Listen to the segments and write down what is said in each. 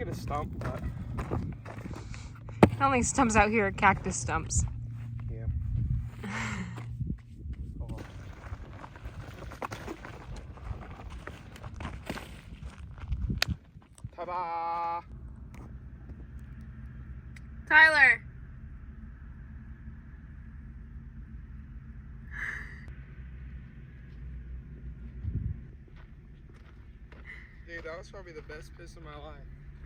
get a stump, but... The only stumps out here are cactus stumps. Yeah. Oh. Ta-da! Tyler! Dude, that was probably the best piss of my life.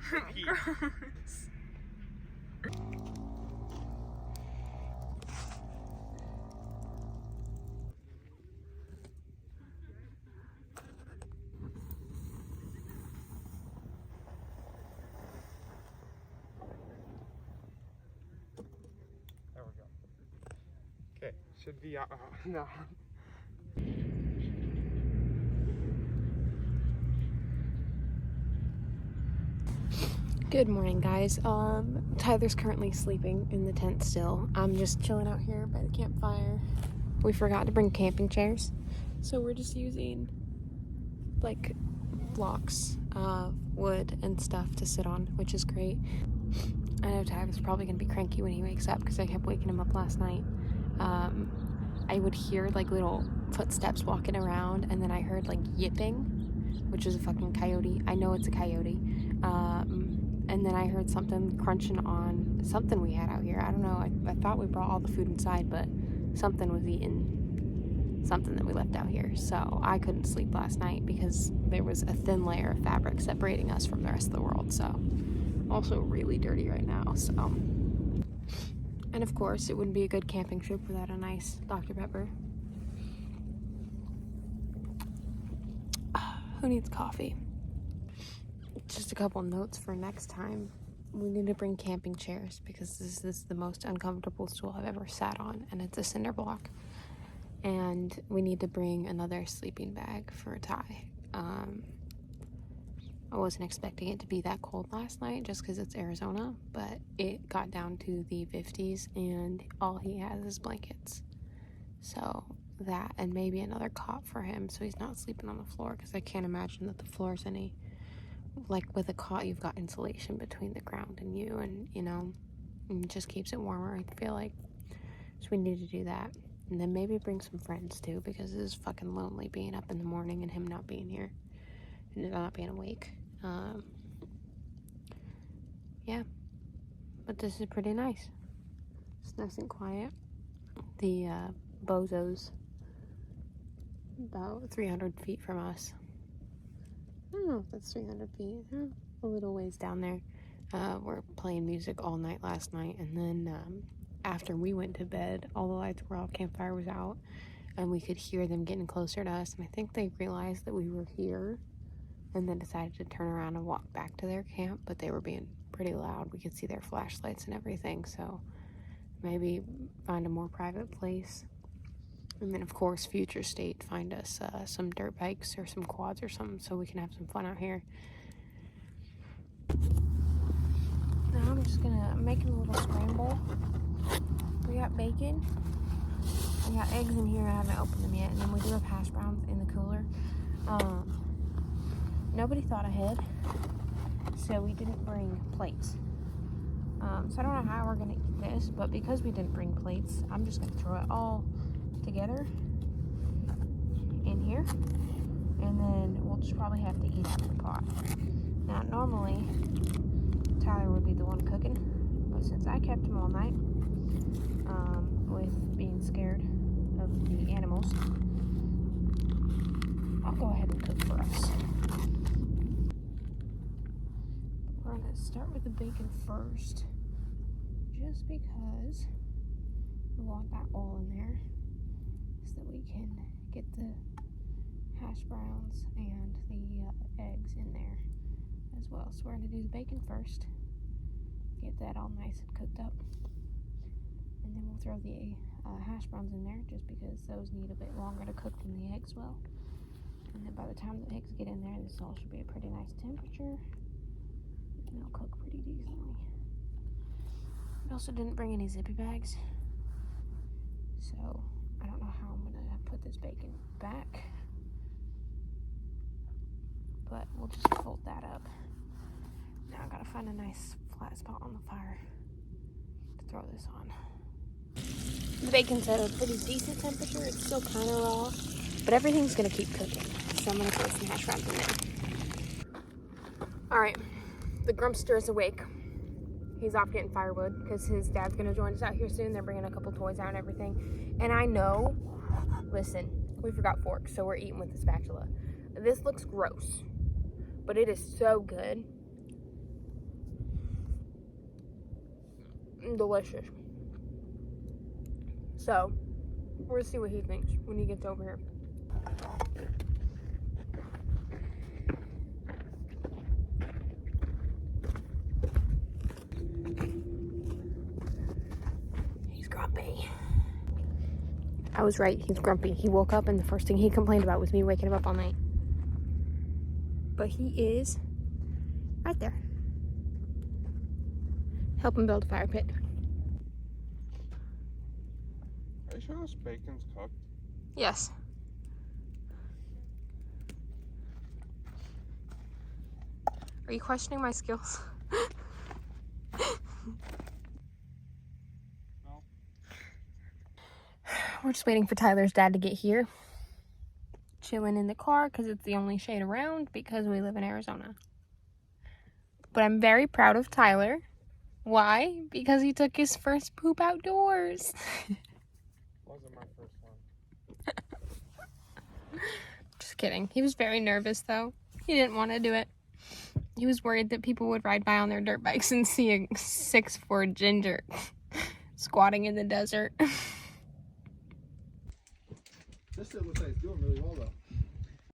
Gross. There we go. Okay, should be out now. Good morning, guys. Tyler's currently sleeping in the tent still. I'm just chilling out here by the campfire. We forgot to bring camping chairs, so we're just using like blocks of wood and stuff to sit on, which is great. I know Tyler's probably gonna be cranky when he wakes up because I kept waking him up last night. I would hear like little footsteps walking around, and then I heard like yipping, which is a fucking coyote. I know it's a coyote. And then I heard something crunching on something we had out here. I don't know. I thought we brought all the food inside, but something was eating something that we left out here. So I couldn't sleep last night because there was a thin layer of fabric separating us from the rest of the world. So also really dirty right now. So, and of course, it wouldn't be a good camping trip without a nice Dr. Pepper. Who needs coffee? Just a couple notes for next time. We need to bring camping chairs because this is the most uncomfortable stool I've ever sat on, and it's a cinder block. And we need to bring another sleeping bag for Ty. I wasn't expecting it to be that cold last night just because it's Arizona, but it got down to the 50s and all he has is blankets. So that, and maybe another cot for him so he's not sleeping on the floor, because I can't imagine that the floor's any... Like with a cot, you've got insulation between the ground and you, and you know, it just keeps it warmer, I feel like. So we need to do that. And then maybe bring some friends too, because it is fucking lonely being up in the morning and him not being here and not being awake. Yeah, but this is pretty nice. It's nice and quiet. The Bozo's about 300 feet from us. I don't know if that's 300 feet. A little ways down there. We're playing music all night last night, and then after we went to bed, all the lights were off, campfire was out, and we could hear them getting closer to us, and I think they realized that we were here and then decided to turn around and walk back to their camp, but they were being pretty loud. We could see their flashlights and everything, so maybe find a more private place. And then, of course, future state, find us some dirt bikes or some quads or something so we can have some fun out here. Now I'm making a little scramble. We got bacon. We got eggs in here. I haven't opened them yet. And then we do have hash browns in the cooler. Nobody thought ahead, so we didn't bring plates. So I don't know how we're going to eat this, but because we didn't bring plates, I'm just going to throw it all together in here, and then we'll just probably have to eat out of the pot. Now normally Tyler would be the one cooking, but since I kept him all night with being scared of the animals, I'll go ahead and cook for us. We're gonna start with the bacon first, just because we want that oil in there so that we can get the hash browns and the eggs in there as well. So we're going to do the bacon first, get that all nice and cooked up, and then we'll throw the hash browns in there just because those need a bit longer to cook than the eggs will. And then by the time the eggs get in there, this all should be a pretty nice temperature and they'll cook pretty decently. We also didn't bring any zippy bags, so I don't know how I'm gonna put this bacon back, but we'll just fold that up Now I gotta find a nice flat spot on the fire to throw this on. The bacon's at a pretty decent temperature. It's still kind of raw, but everything's gonna keep cooking. So I'm gonna throw some hash browns in there. All right, the Grumpster is awake. He's off getting firewood because his dad's gonna join us out here soon. They're bringing a couple toys out and everything. And I know, listen, we forgot forks, so we're eating with the spatula. This looks gross, but it is so good. Delicious. So, we'll see what he thinks when he gets over here. He's grumpy. I was right, he's grumpy. He woke up and the first thing he complained about was me waking him up all night. But he is right there. Help him build a fire pit. Are you sure this bacon's cooked? Yes. Are you questioning my skills? No. We're just waiting for Tyler's dad to get here. Chilling in the car because it's the only shade around because we live in Arizona. But I'm very proud of Tyler. Why? Because he took his first poop outdoors. Wasn't my first one. Just kidding. He was very nervous though. He didn't want to do it. He was worried that people would ride by on their dirt bikes and see a 6'4" ginger squatting in the desert. This shit looks like it's doing really well though.